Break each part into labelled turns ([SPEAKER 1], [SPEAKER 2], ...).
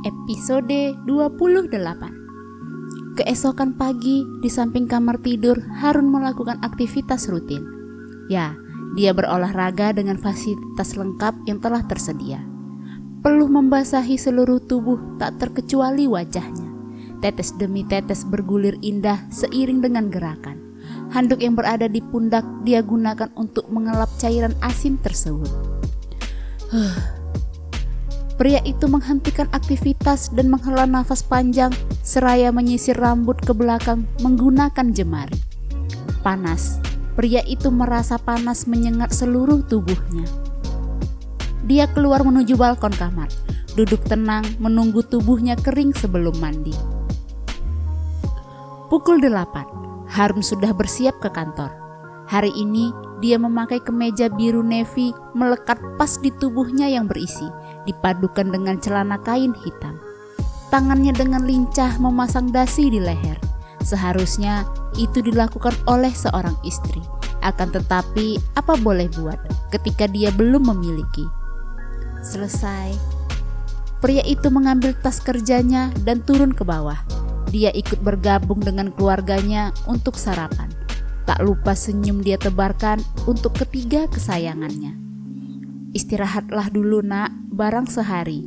[SPEAKER 1] Episode 28. Keesokan pagi, di samping kamar tidur, Harun melakukan aktivitas rutin. Ya, dia berolahraga dengan fasilitas lengkap yang telah tersedia. Peluh membasahi seluruh tubuh tak terkecuali wajahnya. Tetes demi tetes bergulir indah seiring dengan gerakan. Handuk yang berada di pundak dia gunakan untuk mengelap cairan asin tersebut. Pria itu menghentikan aktivitas dan menghela nafas panjang seraya menyisir rambut ke belakang menggunakan jemari. Panas. Pria itu merasa panas menyengat seluruh tubuhnya. Dia keluar menuju balkon kamar, duduk tenang menunggu tubuhnya kering sebelum mandi. Pukul 8, Harun sudah bersiap ke kantor. Hari ini dia memakai kemeja biru navy melekat pas di tubuhnya yang berisi, dipadukan dengan celana kain hitam. Tangannya dengan lincah memasang dasi di leher. Seharusnya itu dilakukan oleh seorang istri. Akan tetapi apa boleh buat ketika dia belum memiliki. Selesai. Pria itu mengambil tas kerjanya dan turun ke bawah. Dia ikut bergabung dengan keluarganya untuk sarapan. Tak lupa senyum dia tebarkan untuk ketiga kesayangannya. Istirahatlah dulu nak, barang sehari.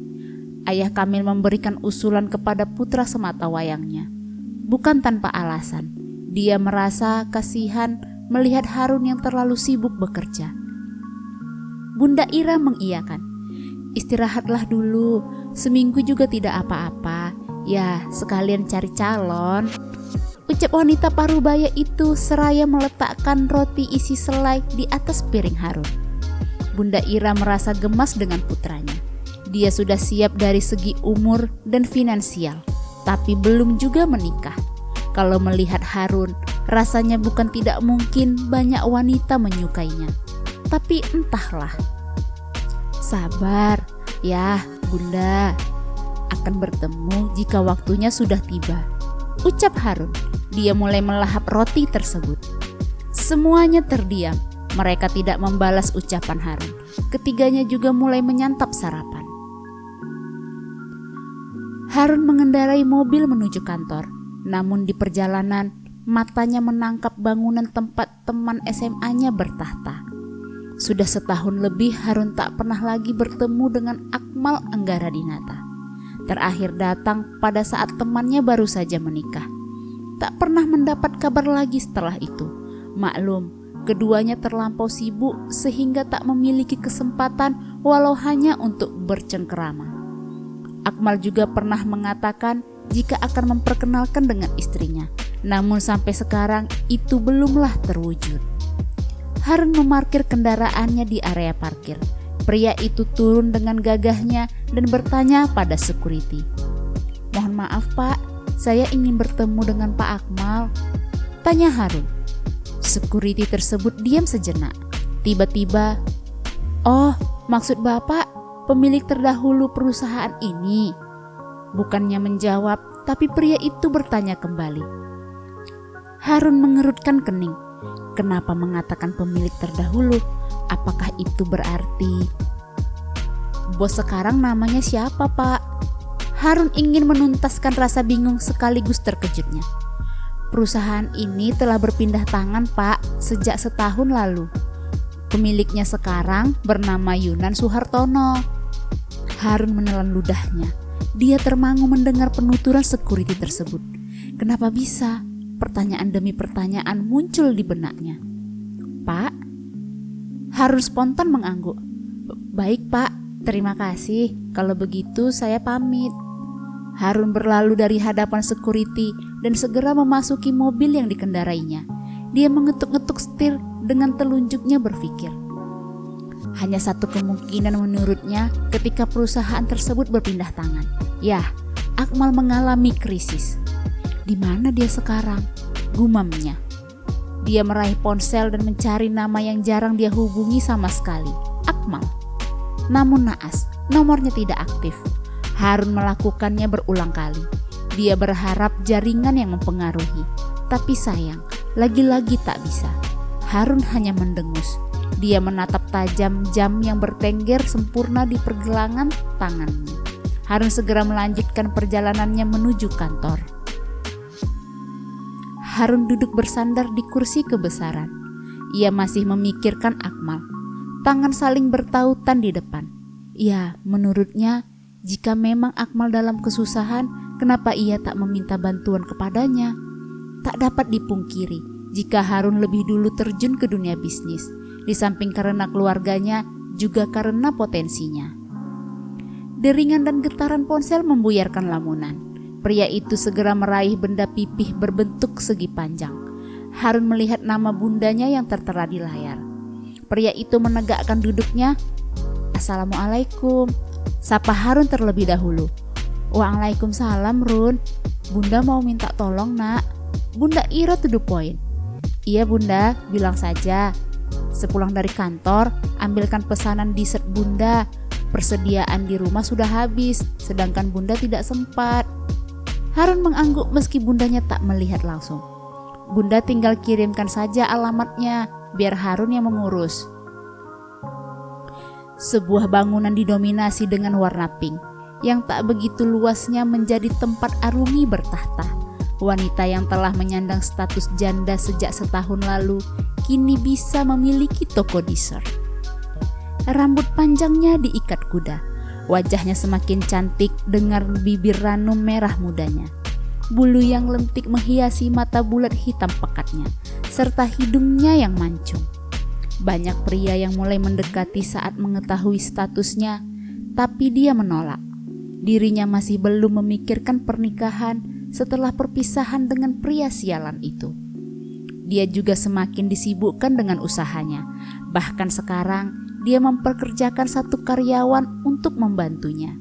[SPEAKER 1] Ayah Kamil memberikan usulan kepada putra sematawayangnya. Bukan tanpa alasan. Dia merasa kasihan melihat Harun yang terlalu sibuk bekerja. Bunda Ira mengiyakan. Istirahatlah dulu, seminggu juga tidak apa-apa. Ya, sekalian cari calon. Ucap wanita parubaya itu seraya meletakkan roti isi selai di atas piring Harun. Bunda Ira merasa gemas dengan putranya. Dia sudah siap dari segi umur dan finansial, tapi belum juga menikah. Kalau melihat Harun, rasanya bukan tidak mungkin banyak wanita menyukainya. Tapi entahlah. Sabar, ya Bunda. Akan bertemu jika waktunya sudah tiba. Ucap Harun. Dia mulai melahap roti tersebut. Semuanya terdiam. Mereka tidak membalas ucapan Harun. Ketiganya juga mulai menyantap sarapan. Harun mengendarai mobil menuju kantor. Namun di perjalanan, matanya menangkap bangunan tempat teman SMA-nya bertahta. Sudah setahun lebih Harun tak pernah lagi bertemu dengan Akmal Anggaradinata. Terakhir datang pada saat temannya baru saja menikah. Tak pernah mendapat kabar lagi setelah itu. Maklum, keduanya terlampau sibuk sehingga tak memiliki kesempatan walau hanya untuk bercengkerama. Akmal juga pernah mengatakan jika akan memperkenalkan dengan istrinya. Namun sampai sekarang itu belumlah terwujud. Harun memarkir kendaraannya di area parkir. Pria itu turun dengan gagahnya dan bertanya pada security. "Mohon maaf Pak, saya ingin bertemu dengan Pak Akmal," tanya Harun. Security tersebut diam sejenak. Tiba-tiba, "Oh, maksud Bapak pemilik terdahulu perusahaan ini?" Bukannya menjawab, tapi pria itu bertanya kembali. Harun mengerutkan kening. Kenapa mengatakan pemilik terdahulu? Apakah itu berarti bos sekarang namanya siapa, Pak? Harun ingin menuntaskan rasa bingung sekaligus terkejutnya. Perusahaan ini telah berpindah tangan, Pak, sejak setahun lalu. Pemiliknya sekarang bernama Yunan Suhartono. Harun menelan ludahnya. Dia termangu mendengar penuturan security tersebut. Kenapa bisa? Pertanyaan demi pertanyaan muncul di benaknya. "Pak?" Harun spontan mengangguk. "Baik Pak, terima kasih. Kalau begitu saya pamit." Harun berlalu dari hadapan security dan segera memasuki mobil yang dikendarainya. Dia mengetuk-ngetuk setir dengan telunjuknya berpikir. Hanya satu kemungkinan menurutnya ketika perusahaan tersebut berpindah tangan. Ya, Akmal mengalami krisis. Di mana dia sekarang? Gumamnya. Dia meraih ponsel dan mencari nama yang jarang dia hubungi sama sekali, Akmal. Namun naas, nomornya tidak aktif. Harun melakukannya berulang kali. Dia berharap jaringan yang mempengaruhi, tapi sayang, lagi-lagi tak bisa. Harun hanya mendengus. Dia menatap tajam jam yang bertengger sempurna di pergelangan tangannya. Harun segera melanjutkan perjalanannya menuju kantor. Harun duduk bersandar di kursi kebesaran. Ia masih memikirkan Akmal. Tangan saling bertautan di depan. Ya, menurutnya, jika memang Akmal dalam kesusahan, kenapa ia tak meminta bantuan kepadanya? Tak dapat dipungkiri jika Harun lebih dulu terjun ke dunia bisnis, di samping karena keluarganya, juga karena potensinya. Deringan dan getaran ponsel membuyarkan lamunan. Pria itu segera meraih benda pipih berbentuk segi panjang. Harun melihat nama bundanya yang tertera di layar. Pria itu menegakkan duduknya. "Assalamualaikum," sapa Harun terlebih dahulu. "Waalaikumsalam, Run. Bunda mau minta tolong, Nak." Bunda Ira to the point. "Iya Bunda, bilang saja." "Sepulang dari kantor, ambilkan pesanan dessert Bunda. Persediaan di rumah sudah habis, sedangkan Bunda tidak sempat." Harun mengangguk meski bundanya tak melihat langsung. "Bunda tinggal kirimkan saja alamatnya, biar Harun yang mengurus." Sebuah bangunan didominasi dengan warna pink, yang tak begitu luasnya menjadi tempat Arumi bertahta. Wanita yang telah menyandang status janda sejak setahun lalu, kini bisa memiliki toko dessert. Rambut panjangnya diikat kuda. Wajahnya semakin cantik dengan bibir ranum merah mudanya. Bulu yang lentik menghiasi mata bulat hitam pekatnya, serta hidungnya yang mancung. Banyak pria yang mulai mendekati saat mengetahui statusnya, tapi dia menolak. Dirinya masih belum memikirkan pernikahan setelah perpisahan dengan pria sialan itu. Dia juga semakin disibukkan dengan usahanya. Bahkan sekarang, dia memperkerjakan satu karyawan untuk membantunya.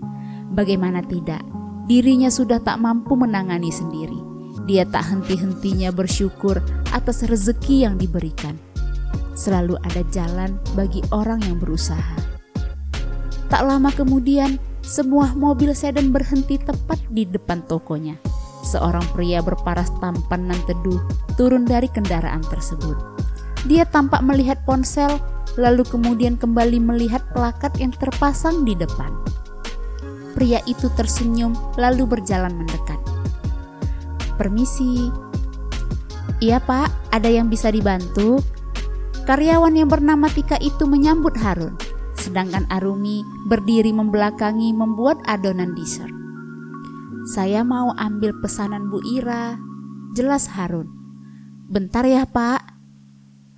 [SPEAKER 1] Bagaimana tidak, dirinya sudah tak mampu menangani sendiri. Dia tak henti-hentinya bersyukur atas rezeki yang diberikan. Selalu ada jalan bagi orang yang berusaha. Tak lama kemudian, sebuah mobil sedan berhenti tepat di depan tokonya. Seorang pria berparas tampan dan teduh turun dari kendaraan tersebut. Dia tampak melihat ponsel, lalu kemudian kembali melihat plakat yang terpasang di depan. Pria itu tersenyum lalu berjalan mendekat. "Permisi." "Iya Pak, ada yang bisa dibantu?" Karyawan yang bernama Tika itu menyambut Harun, sedangkan Arumi berdiri membelakangi membuat adonan dessert. "Saya mau ambil pesanan Bu Ira," jelas Harun. "Bentar ya Pak."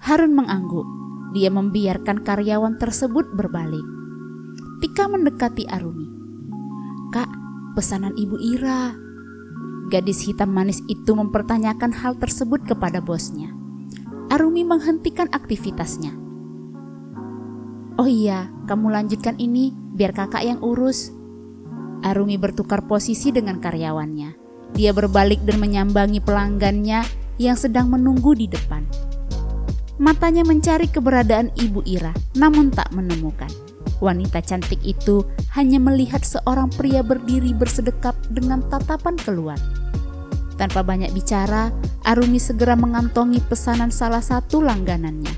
[SPEAKER 1] Harun mengangguk. Dia membiarkan karyawan tersebut berbalik. Tika mendekati Arumi. "Kak, pesanan Ibu Ira." Gadis hitam manis itu mempertanyakan hal tersebut kepada bosnya. Arumi menghentikan aktivitasnya. "Oh iya, kamu lanjutkan ini, biar kakak yang urus." Arumi bertukar posisi dengan karyawannya. Dia berbalik dan menyambangi pelanggannya yang sedang menunggu di depan. Matanya mencari keberadaan Ibu Ira, namun tak menemukan. Wanita cantik itu hanya melihat seorang pria berdiri bersedekap dengan tatapan keluar. Tanpa banyak bicara, Arumi segera mengantongi pesanan salah satu langganannya.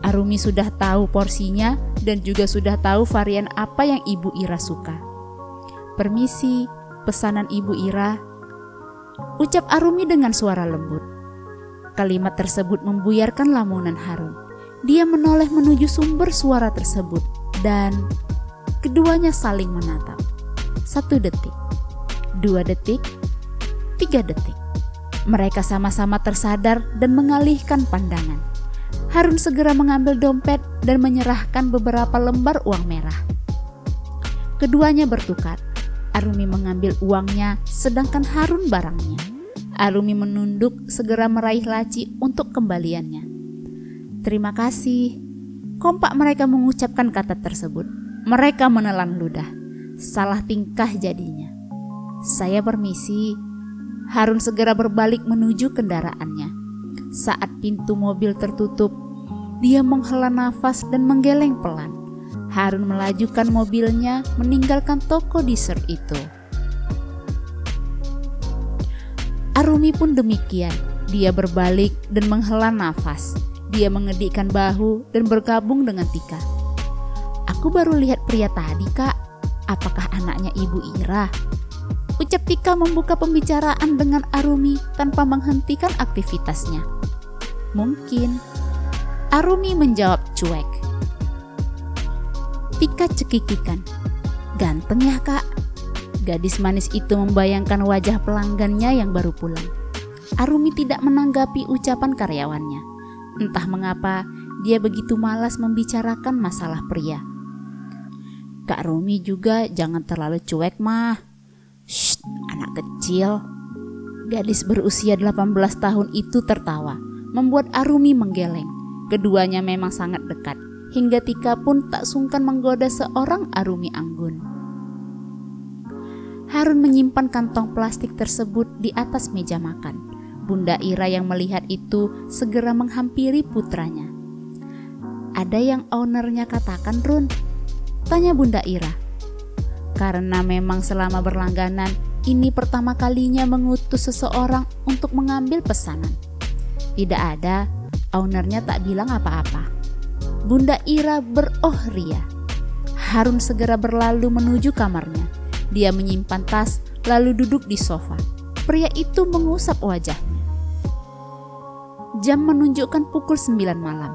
[SPEAKER 1] Arumi sudah tahu porsinya dan juga sudah tahu varian apa yang Ibu Ira suka. "Permisi, pesanan Ibu Ira," ucap Arumi dengan suara lembut. Kalimat tersebut membuyarkan lamunan Harun. Dia menoleh menuju sumber suara tersebut dan keduanya saling menatap. 1 detik, 2 detik, 3 detik. Mereka sama-sama tersadar dan mengalihkan pandangan. Harun segera mengambil dompet dan menyerahkan beberapa lembar uang merah. Keduanya bertukar. Arumi mengambil uangnya, sedangkan Harun barangnya. Arumi menunduk segera meraih laci untuk kembaliannya. "Terima kasih." Kompak mereka mengucapkan kata tersebut. Mereka menelan ludah. Salah tingkah jadinya. "Saya permisi." Harun segera berbalik menuju kendaraannya. Saat pintu mobil tertutup, dia menghela nafas dan menggeleng pelan. Harun melajukan mobilnya meninggalkan toko dessert itu. Arumi pun demikian. Dia berbalik dan menghela nafas. Dia mengedikkan bahu dan bergabung dengan Tika. "Aku baru lihat pria tadi, Kak." Apakah anaknya Ibu Ira? Ucap Tika membuka pembicaraan dengan Arumi tanpa menghentikan aktivitasnya. Mungkin. Arumi menjawab cuek. Tika cekikikan. Ganteng ya kak? Gadis manis itu membayangkan wajah pelanggannya yang baru pulang. Arumi tidak menanggapi ucapan karyawannya. Entah mengapa dia begitu malas membicarakan masalah pria. Kak Rumi juga jangan terlalu cuek mah. Shh, anak kecil. Gadis berusia 18 tahun itu tertawa, membuat Arumi menggeleng. Keduanya memang sangat dekat, hingga Tika pun tak sungkan menggoda seorang Arumi anggun. Harun menyimpan kantong plastik tersebut di atas meja makan. Bunda Ira yang melihat itu segera menghampiri putranya. Ada yang ownernya katakan, Run? Tanya Bunda Ira. Karena memang selama berlangganan, ini pertama kalinya mengutus seseorang untuk mengambil pesanan. Tidak ada, ownernya tak bilang apa-apa. Bunda Ira beroh ria. Harun segera berlalu menuju kamarnya. Dia menyimpan tas lalu duduk di sofa. Pria itu mengusap wajahnya. Jam menunjukkan pukul 9 malam.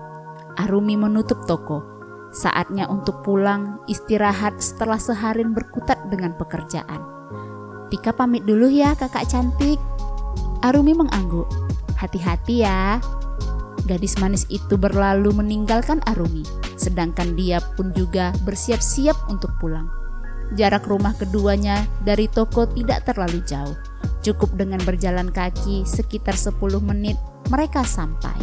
[SPEAKER 1] Arumi menutup toko. Saatnya untuk pulang istirahat setelah seharian berkutat dengan pekerjaan. Tika pamit dulu ya kakak cantik. Arumi mengangguk. Hati-hati ya. Gadis manis itu berlalu meninggalkan Arumi, sedangkan dia pun juga bersiap-siap untuk pulang. Jarak rumah keduanya dari toko tidak terlalu jauh. Cukup dengan berjalan kaki sekitar 10 menit mereka sampai.